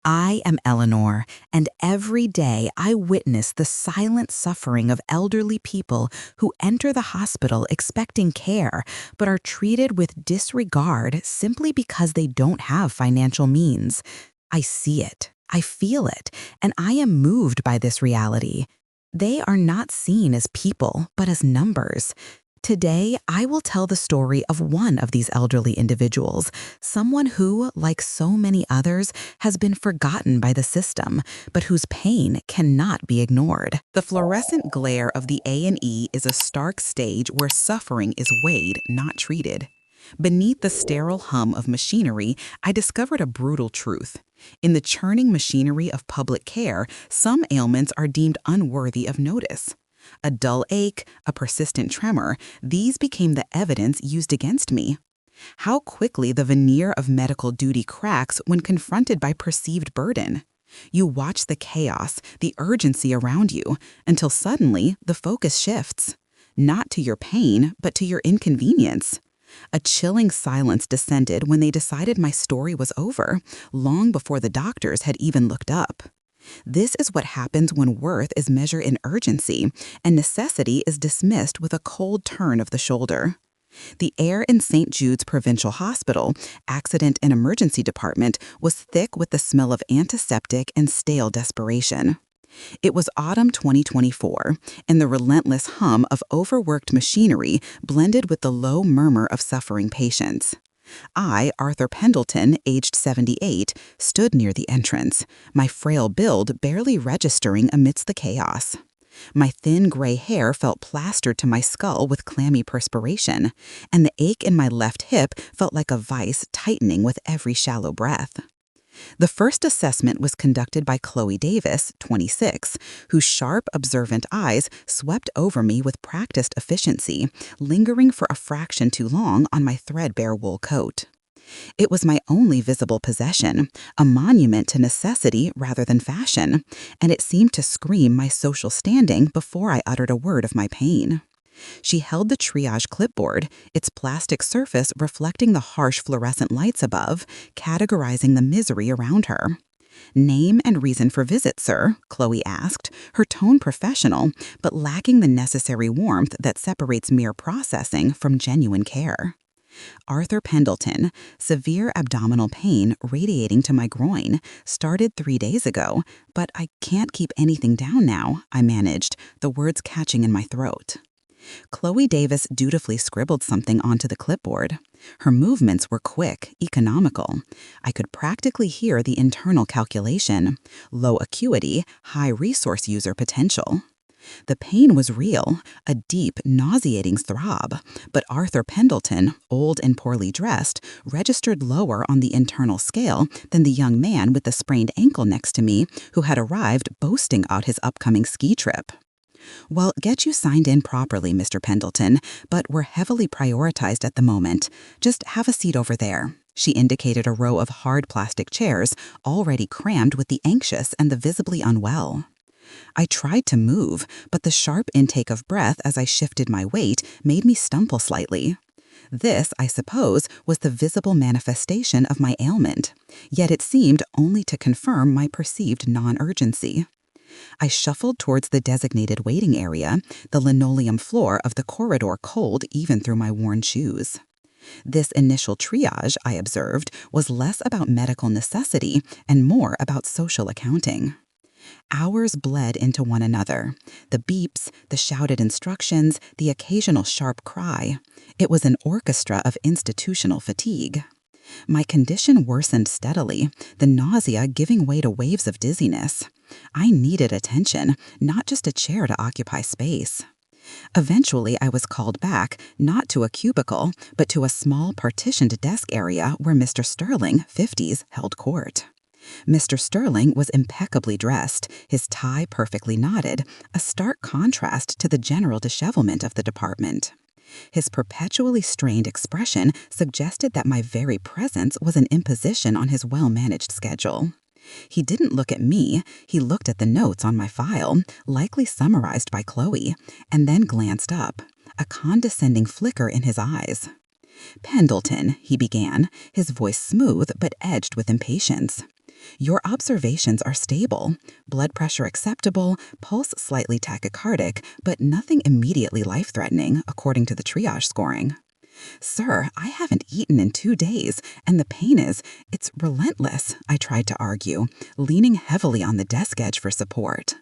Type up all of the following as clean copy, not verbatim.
I am Eleanor, and every day I witness the silent suffering of elderly people who enter the hospital expecting care but are treated with disregard simply because they don't have financial means. I see it, I feel it, and I am moved by this reality. They are not seen as people, but as numbers. Today, I will tell the story of one of these elderly individuals, someone who, like so many others, has been forgotten by the system, but whose pain cannot be ignored. The fluorescent glare of the A&E is a stark stage where suffering is weighed, not treated. Beneath the sterile hum of machinery, I discovered a brutal truth. In the churning machinery of public care, some ailments are deemed unworthy of notice. A dull ache, a persistent tremor, these became the evidence used against me. How quickly the veneer of medical duty cracks when confronted by perceived burden. You watch the chaos, the urgency around you, until suddenly the focus shifts. Not to your pain, but to your inconvenience. A chilling silence descended when they decided my story was over, long before the doctors had even looked up. This is what happens when worth is measured in urgency, and necessity is dismissed with a cold turn of the shoulder. The air in St. Jude's Provincial Hospital, Accident and Emergency Department, was thick with the smell of antiseptic and stale desperation. It was autumn 2024, and the relentless hum of overworked machinery blended with the low murmur of suffering patients. I, Arthur Pendleton, aged 78, stood near the entrance, my frail build barely registering amidst the chaos. My thin gray hair felt plastered to my skull with clammy perspiration, and the ache in my left hip felt like a vice tightening with every shallow breath. The first assessment was conducted by Chloe Davis, 26, whose sharp, observant eyes swept over me with practiced efficiency, lingering for a fraction too long on my threadbare wool coat. It was my only visible possession, a monument to necessity rather than fashion, and it seemed to scream my social standing before I uttered a word of my pain. She held the triage clipboard, its plastic surface reflecting the harsh fluorescent lights above, categorizing the misery around her. "Name and reason for visit, sir?" Chloe asked, her tone professional, but lacking the necessary warmth that separates mere processing from genuine care. "Arthur Pendleton, severe abdominal pain radiating to my groin, started 3 days ago, but I can't keep anything down now," I managed, the words catching in my throat. Chloe Davis dutifully scribbled something onto the clipboard. Her movements were quick, economical. I could practically hear the internal calculation: low acuity, high resource user potential. The pain was real, a deep, nauseating throb, but Arthur Pendleton, old and poorly dressed, registered lower on the internal scale than the young man with the sprained ankle next to me who had arrived boasting out his upcoming ski trip. "Well, get you signed in properly, Mr. Pendleton, but we're heavily prioritized at the moment. Just have a seat over there." She indicated a row of hard plastic chairs already crammed with the anxious and the visibly unwell. I tried to move, but the sharp intake of breath as I shifted my weight made me stumble slightly. This, I suppose, was the visible manifestation of my ailment, yet it seemed only to confirm my perceived non-urgency. I shuffled towards the designated waiting area, the linoleum floor of the corridor cold even through my worn shoes. This initial triage, I observed, was less about medical necessity and more about social accounting. Hours bled into one another. The beeps, the shouted instructions, the occasional sharp cry. It was an orchestra of institutional fatigue. My condition worsened steadily, the nausea giving way to waves of dizziness. I needed attention, not just a chair to occupy space. Eventually, I was called back, not to a cubicle, but to a small partitioned desk area where Mr. Sterling, 50s, held court. Mr. Sterling was impeccably dressed, his tie perfectly knotted, a stark contrast to the general dishevelment of the department. His perpetually strained expression suggested that my very presence was an imposition on his well-managed schedule. He didn't look at me, he looked at the notes on my file, likely summarized by Chloe, and then glanced up, a condescending flicker in his eyes. "Pendleton," he began, his voice smooth but edged with impatience. Your observations are stable. Blood pressure acceptable, pulse slightly tachycardic, but nothing immediately life-threatening, according to the triage scoring. Sir, I haven't eaten in 2 days, and the pain it's relentless, I tried to argue, leaning heavily on the desk edge for support.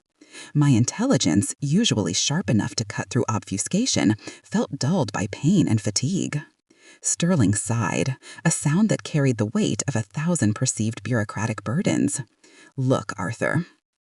My intelligence, usually sharp enough to cut through obfuscation, felt dulled by pain and fatigue. Sterling sighed, a sound that carried the weight of 1,000 perceived bureaucratic burdens. Look, Arthur.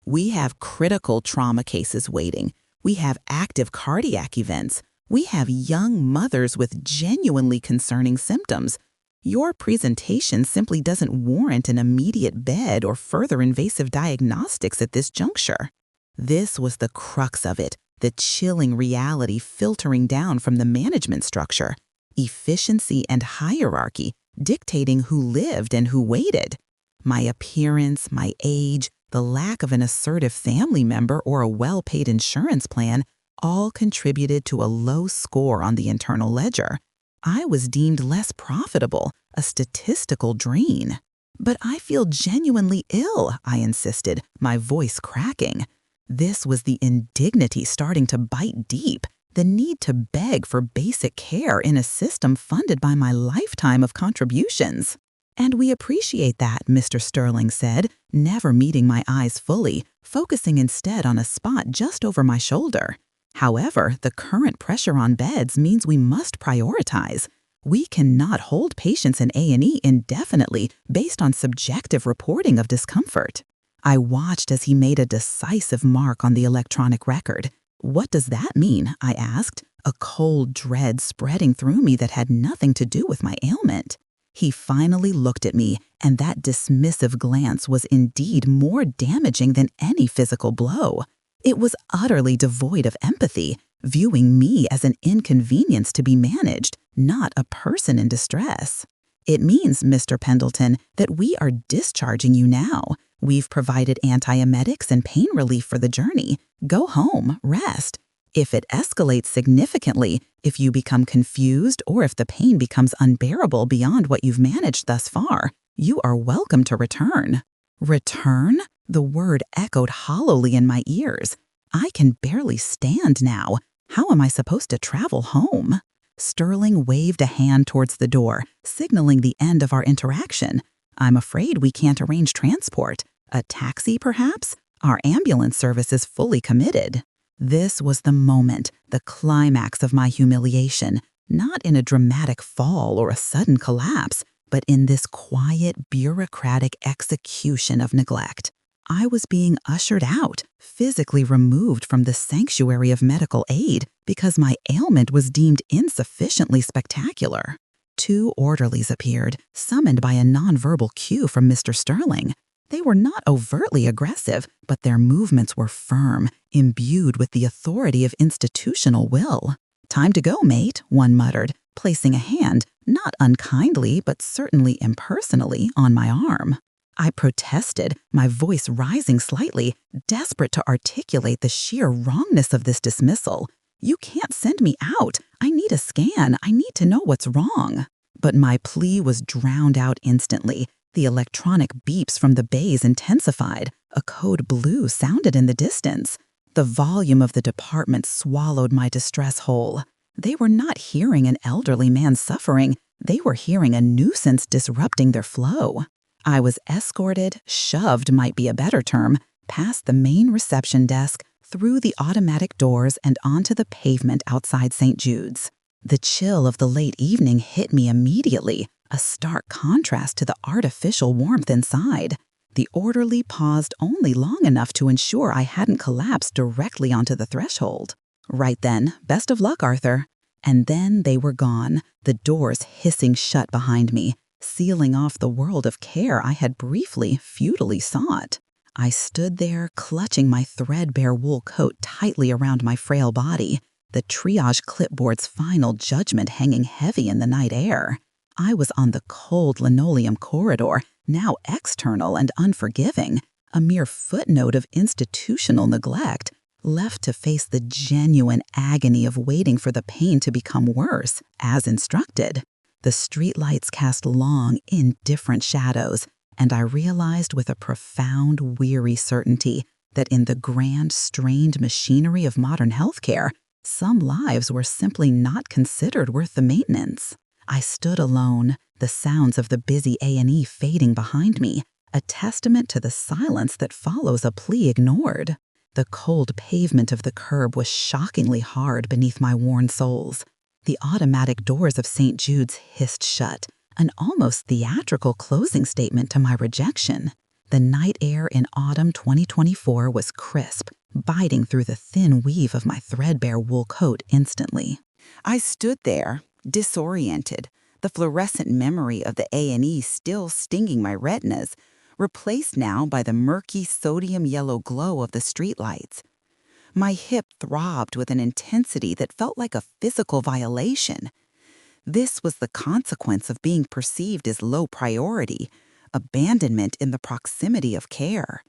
We have critical trauma cases waiting. We have active cardiac events. We have young mothers with genuinely concerning symptoms. Your presentation simply doesn't warrant an immediate bed or further invasive diagnostics at this juncture. This was the crux of it, the chilling reality filtering down from the management structure. Efficiency and hierarchy dictating who lived and who waited. My appearance, my age, the lack of an assertive family member or a well-paid insurance plan all contributed to a low score on the internal ledger. I was deemed less profitable, a statistical drain. But I feel genuinely ill, I insisted, my voice cracking. This was the indignity starting to bite deep, the need to beg for basic care in a system funded by my lifetime of contributions. And we appreciate that, Mr. Sterling said, never meeting my eyes fully, focusing instead on a spot just over my shoulder. However, the current pressure on beds means we must prioritize. We cannot hold patients in A&E indefinitely based on subjective reporting of discomfort. I watched as he made a decisive mark on the electronic record. What does that mean? I asked, a cold dread spreading through me that had nothing to do with my ailment. He finally looked at me, and that dismissive glance was indeed more damaging than any physical blow. It was utterly devoid of empathy, viewing me as an inconvenience to be managed, not a person in distress. It means, Mr. Pendleton, that we are discharging you now. We've provided antiemetics and pain relief for the journey. Go home, rest. If it escalates significantly, if you become confused, or if the pain becomes unbearable beyond what you've managed thus far, you are welcome to return. Return? The word echoed hollowly in my ears. I can barely stand now. How am I supposed to travel home? Sterling waved a hand towards the door, signaling the end of our interaction. I'm afraid we can't arrange transport. A taxi, perhaps? Our ambulance service is fully committed. This was the moment, the climax of my humiliation, not in a dramatic fall or a sudden collapse, but in this quiet, bureaucratic execution of neglect. I was being ushered out, physically removed from the sanctuary of medical aid because my ailment was deemed insufficiently spectacular. 2 orderlies appeared, summoned by a nonverbal cue from Mr. Sterling. They were not overtly aggressive, but their movements were firm, imbued with the authority of institutional will. "Time to go, mate," one muttered, placing a hand, not unkindly but certainly impersonally, on my arm. I protested, my voice rising slightly, desperate to articulate the sheer wrongness of this dismissal. "You can't send me out. I need a scan. I need to know what's wrong." But my plea was drowned out instantly. The electronic beeps from the bays intensified. A code blue sounded in the distance. The volume of the department swallowed my distress whole. They were not hearing an elderly man suffering. They were hearing a nuisance disrupting their flow. I was escorted, shoved might be a better term, past the main reception desk, through the automatic doors and onto the pavement outside St. Jude's. The chill of the late evening hit me immediately, a stark contrast to the artificial warmth inside. The orderly paused only long enough to ensure I hadn't collapsed directly onto the threshold. "Right then, best of luck, Arthur." And then they were gone, the doors hissing shut behind me, sealing off the world of care I had briefly, futilely sought. I stood there, clutching my threadbare wool coat tightly around my frail body, the triage clipboard's final judgment hanging heavy in the night air. I was on the cold linoleum corridor, now external and unforgiving, a mere footnote of institutional neglect, left to face the genuine agony of waiting for the pain to become worse, as instructed. The streetlights cast long, indifferent shadows, and I realized with a profound, weary certainty that in the grand, strained machinery of modern healthcare, some lives were simply not considered worth the maintenance. I stood alone, the sounds of the busy A&E fading behind me, a testament to the silence that follows a plea ignored. The cold pavement of the curb was shockingly hard beneath my worn soles. The automatic doors of St. Jude's hissed shut, an almost theatrical closing statement to my rejection. The night air in autumn 2024 was crisp, biting through the thin weave of my threadbare wool coat instantly. I stood there, disoriented, the fluorescent memory of the A&E still stinging my retinas, replaced now by the murky sodium yellow glow of the streetlights. My hip throbbed with an intensity that felt like a physical violation. This was the consequence of being perceived as low priority, abandonment in the proximity of care.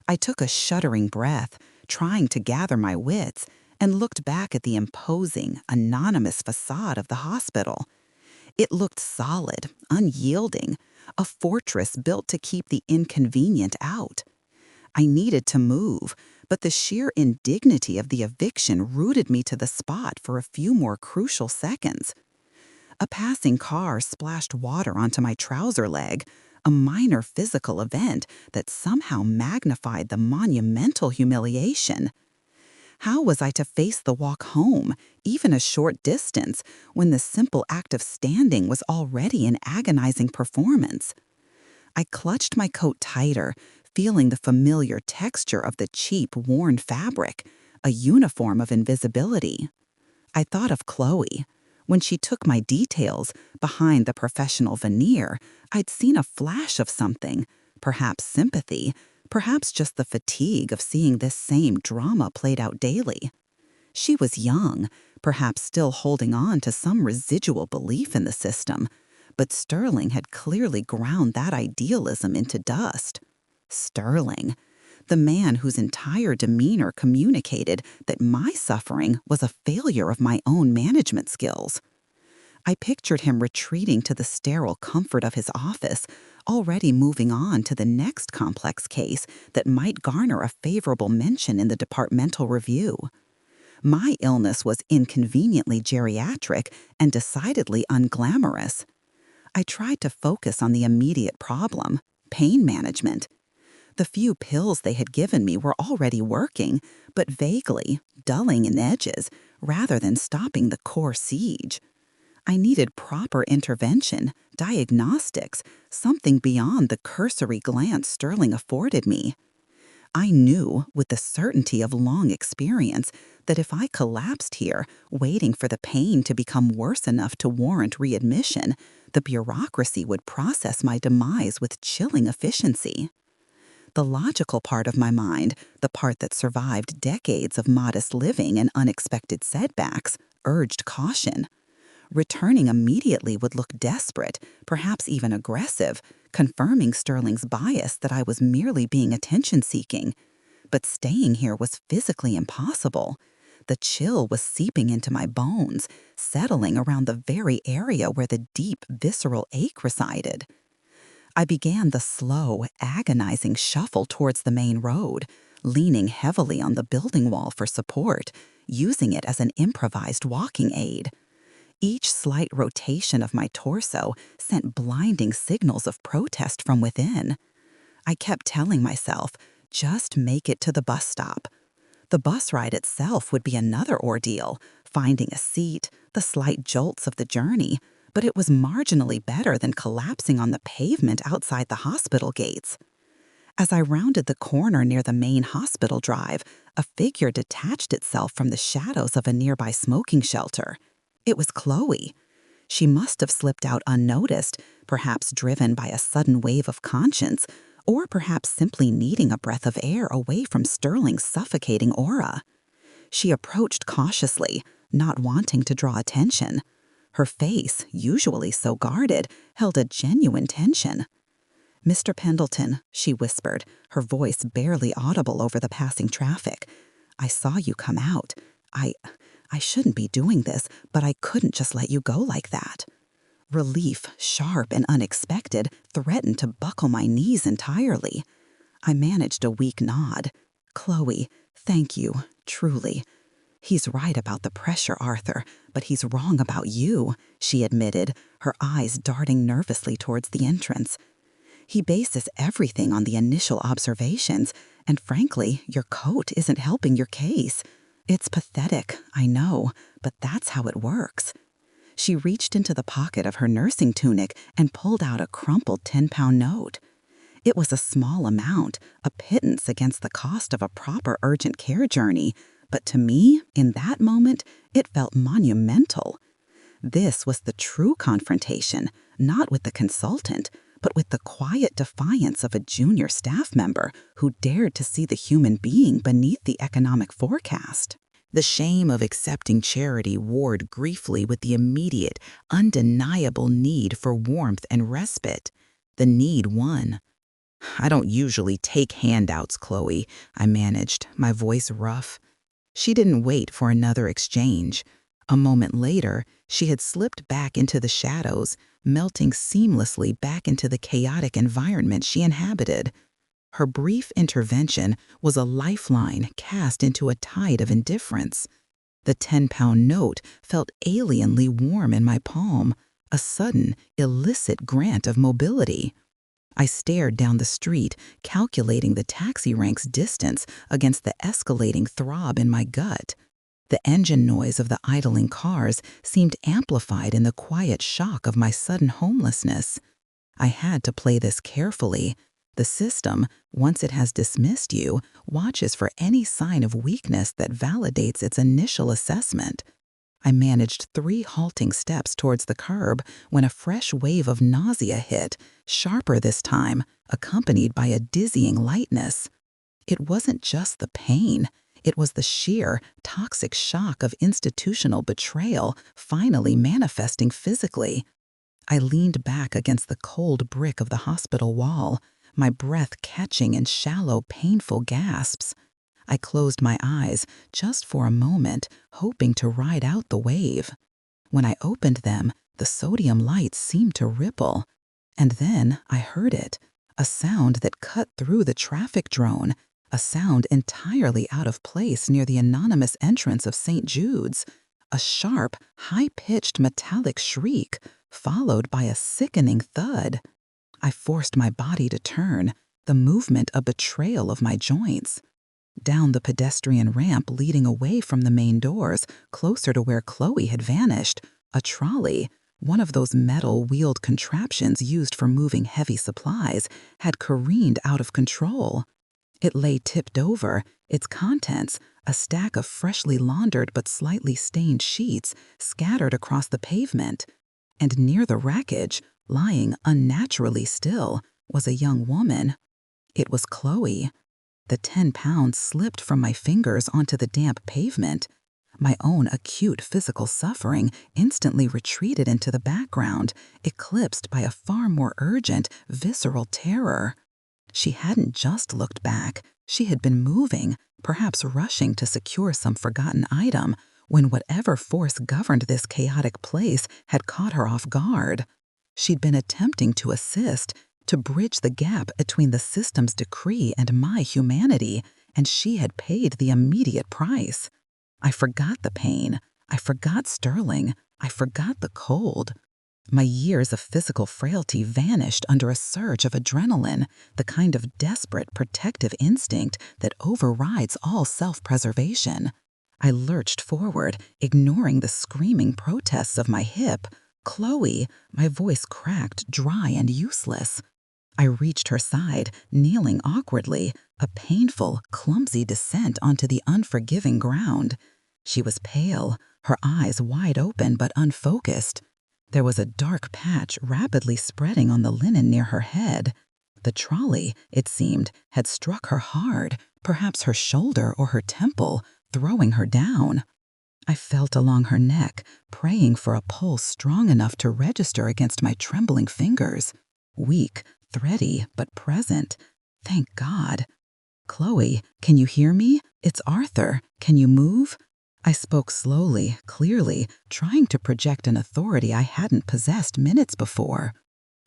I took a shuddering breath, trying to gather my wits, and looked back at the imposing, anonymous facade of the hospital. It looked solid, unyielding, a fortress built to keep the inconvenient out. I needed to move, but the sheer indignity of the eviction rooted me to the spot for a few more crucial seconds. A passing car splashed water onto my trouser leg, a minor physical event that somehow magnified the monumental humiliation. How was I to face the walk home, even a short distance, when the simple act of standing was already an agonizing performance? I clutched my coat tighter, feeling the familiar texture of the cheap, worn fabric, a uniform of invisibility. I thought of Chloe. When she took my details, behind the professional veneer, I'd seen a flash of something, perhaps sympathy, perhaps just the fatigue of seeing this same drama played out daily. She was young, perhaps still holding on to some residual belief in the system, but Sterling had clearly ground that idealism into dust. Sterling, the man whose entire demeanor communicated that my suffering was a failure of my own management skills. I pictured him retreating to the sterile comfort of his office, already moving on to the next complex case that might garner a favorable mention in the departmental review. My illness was inconveniently geriatric and decidedly unglamorous. I tried to focus on the immediate problem, pain management. The few pills they had given me were already working, but vaguely, dulling in edges, rather than stopping the core siege. I needed proper intervention, diagnostics, something beyond the cursory glance Sterling afforded me. I knew, with the certainty of long experience, that if I collapsed here, waiting for the pain to become worse enough to warrant readmission, the bureaucracy would process my demise with chilling efficiency. The logical part of my mind, the part that survived decades of modest living and unexpected setbacks, urged caution. Returning immediately would look desperate, perhaps even aggressive, confirming Sterling's bias that I was merely being attention-seeking. But staying here was physically impossible. The chill was seeping into my bones, settling around the very area where the deep, visceral ache resided. I began the slow, agonizing shuffle towards the main road, leaning heavily on the building wall for support, using it as an improvised walking aid. Each slight rotation of my torso sent blinding signals of protest from within. I kept telling myself, just make it to the bus stop. The bus ride itself would be another ordeal, finding a seat, the slight jolts of the journey, but it was marginally better than collapsing on the pavement outside the hospital gates. As I rounded the corner near the main hospital drive, a figure detached itself from the shadows of a nearby smoking shelter. It was Chloe. She must have slipped out unnoticed, perhaps driven by a sudden wave of conscience, or perhaps simply needing a breath of air away from Sterling's suffocating aura. She approached cautiously, not wanting to draw attention. Her face, usually so guarded, held a genuine tension. "Mr. Pendleton," she whispered, her voice barely audible over the passing traffic. "I saw you come out. I shouldn't be doing this, but I couldn't just let you go like that." Relief, sharp and unexpected, threatened to buckle my knees entirely. I managed a weak nod. "Chloe, thank you, truly." "He's right about the pressure, Arthur, but he's wrong about you," she admitted, her eyes darting nervously towards the entrance. "He bases everything on the initial observations, and frankly, your coat isn't helping your case. It's pathetic, I know, but that's how it works." She reached into the pocket of her nursing tunic and pulled out a crumpled 10-pound note. It was a small amount, a pittance against the cost of a proper urgent care journey, but to me, in that moment, it felt monumental. This was the true confrontation, not with the consultant, but with the quiet defiance of a junior staff member who dared to see the human being beneath the economic forecast. The shame of accepting charity warred griefly with the immediate, undeniable need for warmth and respite. The need won. "I don't usually take handouts, Chloe," I managed, my voice rough. She didn't wait for another exchange. A moment later, she had slipped back into the shadows, melting seamlessly back into the chaotic environment she inhabited. Her brief intervention was a lifeline cast into a tide of indifference. The 10-pound note felt alienly warm in my palm, a sudden, illicit grant of mobility. I stared down the street, calculating the taxi rank's distance against the escalating throb in my gut. The engine noise of the idling cars seemed amplified in the quiet shock of my sudden homelessness. I had to play this carefully. The system, once it has dismissed you, watches for any sign of weakness that validates its initial assessment. I managed 3 halting steps towards the curb when a fresh wave of nausea hit, sharper this time, accompanied by a dizzying lightness. It wasn't just the pain. It was the sheer, toxic shock of institutional betrayal finally manifesting physically. I leaned back against the cold brick of the hospital wall, my breath catching in shallow, painful gasps. I closed my eyes just for a moment, hoping to ride out the wave. When I opened them, the sodium lights seemed to ripple. And then I heard it, a sound that cut through the traffic drone, a sound entirely out of place near the anonymous entrance of St. Jude's, a sharp, high-pitched metallic shriek, followed by a sickening thud. I forced my body to turn, the movement a betrayal of my joints. Down the pedestrian ramp leading away from the main doors, closer to where Chloe had vanished, a trolley, one of those metal-wheeled contraptions used for moving heavy supplies, had careened out of control. It lay tipped over, its contents, a stack of freshly laundered but slightly stained sheets, scattered across the pavement. And near the wreckage, lying unnaturally still, was a young woman. It was Chloe. The 10 pounds slipped from my fingers onto the damp pavement. My own acute physical suffering instantly retreated into the background, eclipsed by a far more urgent, visceral terror. She hadn't just looked back. She had been moving, perhaps rushing to secure some forgotten item, when whatever force governed this chaotic place had caught her off guard. She'd been attempting to assist, to bridge the gap between the system's decree and my humanity, and she had paid the immediate price. I forgot the pain. I forgot Sterling. I forgot the cold. My years of physical frailty vanished under a surge of adrenaline, the kind of desperate protective instinct that overrides all self-preservation. I lurched forward, ignoring the screaming protests of my hip. "Chloe," my voice cracked, dry and useless. I reached her side, kneeling awkwardly, a painful, clumsy descent onto the unforgiving ground. She was pale, her eyes wide open but unfocused. There was a dark patch rapidly spreading on the linen near her head. The trolley, it seemed, had struck her hard, perhaps her shoulder or her temple, throwing her down. I felt along her neck, praying for a pulse strong enough to register against my trembling fingers. Weak, thready, but present. Thank God. "Chloe, can you hear me? It's Arthur. Can you move?" I spoke slowly, clearly, trying to project an authority I hadn't possessed minutes before.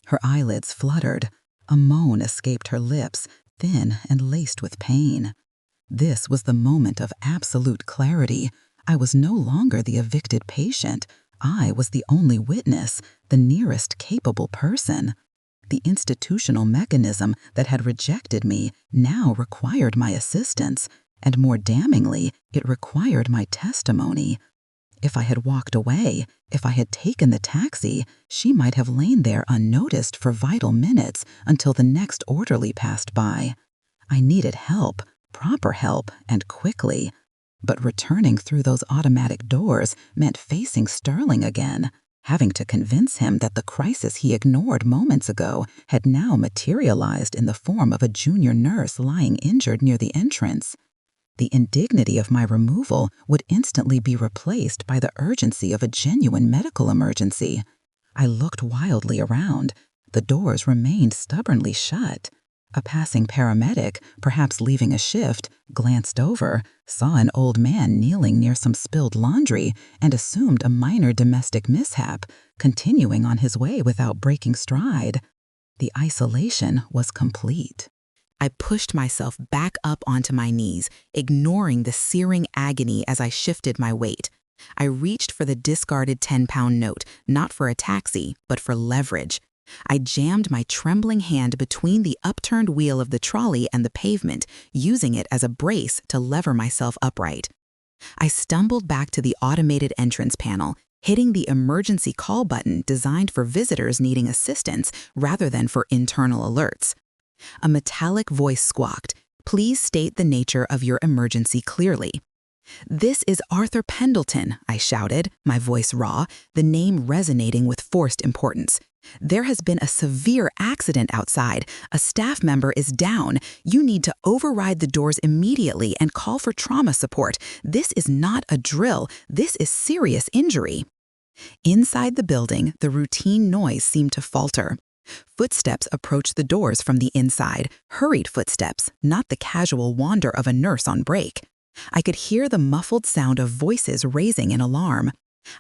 Her eyelids fluttered. A moan escaped her lips, thin and laced with pain. This was the moment of absolute clarity. I was no longer the evicted patient. I was the only witness, the nearest capable person. The institutional mechanism that had rejected me now required my assistance, and more damningly, it required my testimony. If I had walked away, if I had taken the taxi, she might have lain there unnoticed for vital minutes until the next orderly passed by. I needed help, proper help, and quickly. But returning through those automatic doors meant facing Sterling again, having to convince him that the crisis he ignored moments ago had now materialized in the form of a junior nurse lying injured near the entrance. The indignity of my removal would instantly be replaced by the urgency of a genuine medical emergency. I looked wildly around. The doors remained stubbornly shut. A passing paramedic, perhaps leaving a shift, glanced over, saw an old man kneeling near some spilled laundry, and assumed a minor domestic mishap, continuing on his way without breaking stride. The isolation was complete. I pushed myself back up onto my knees, ignoring the searing agony as I shifted my weight. I reached for the discarded 10-pound note, not for a taxi, but for leverage. I jammed my trembling hand between the upturned wheel of the trolley and the pavement, using it as a brace to lever myself upright. I stumbled back to the automated entrance panel, hitting the emergency call button designed for visitors needing assistance rather than for internal alerts. A metallic voice squawked, "Please state the nature of your emergency clearly." "This is Arthur Pendleton," I shouted, my voice raw, the name resonating with forced importance. "There has been a severe accident outside. A staff member is down. You need to override the doors immediately and call for trauma support. This is not a drill. This is serious injury." Inside the building, the routine noise seemed to falter. Footsteps approached the doors from the inside, hurried footsteps, not the casual wander of a nurse on break. I could hear the muffled sound of voices raising in alarm.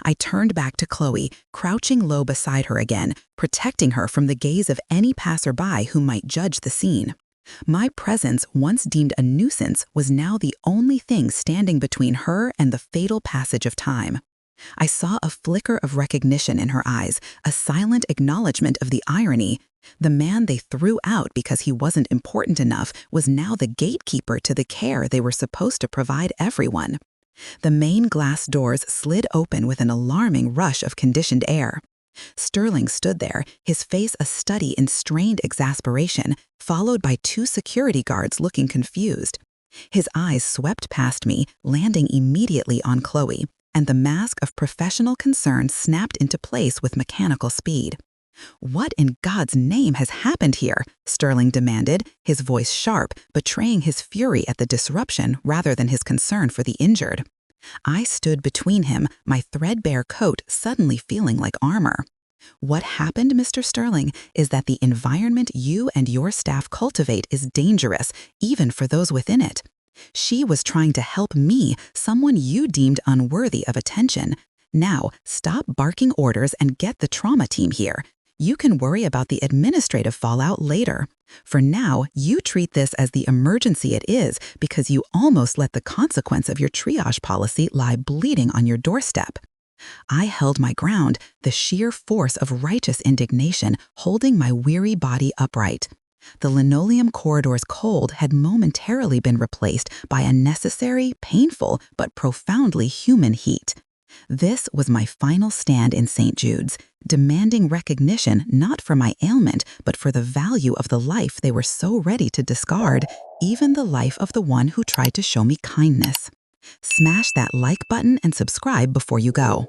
I turned back to Chloe, crouching low beside her again, protecting her from the gaze of any passerby who might judge the scene. My presence, once deemed a nuisance, was now the only thing standing between her and the fatal passage of time. I saw a flicker of recognition in her eyes, a silent acknowledgement of the irony. The man they threw out because he wasn't important enough was now the gatekeeper to the care they were supposed to provide everyone. The main glass doors slid open with an alarming rush of conditioned air. Sterling stood there, his face a study in strained exasperation, followed by two security guards looking confused. His eyes swept past me, landing immediately on Chloe, and the mask of professional concern snapped into place with mechanical speed. "What in God's name has happened here?" Sterling demanded, his voice sharp, betraying his fury at the disruption rather than his concern for the injured. I stood between him, my threadbare coat suddenly feeling like armor. "What happened, Mr. Sterling, is that the environment you and your staff cultivate is dangerous, even for those within it. She was trying to help me, someone you deemed unworthy of attention. Now, stop barking orders and get the trauma team here. You can worry about the administrative fallout later. For now, you treat this as the emergency it is because you almost let the consequence of your triage policy lie bleeding on your doorstep." I held my ground, the sheer force of righteous indignation holding my weary body upright. The linoleum corridor's cold had momentarily been replaced by a necessary, painful, but profoundly human heat. This was my final stand in St. Jude's, demanding recognition not for my ailment, but for the value of the life they were so ready to discard, even the life of the one who tried to show me kindness. Smash that like button and subscribe before you go.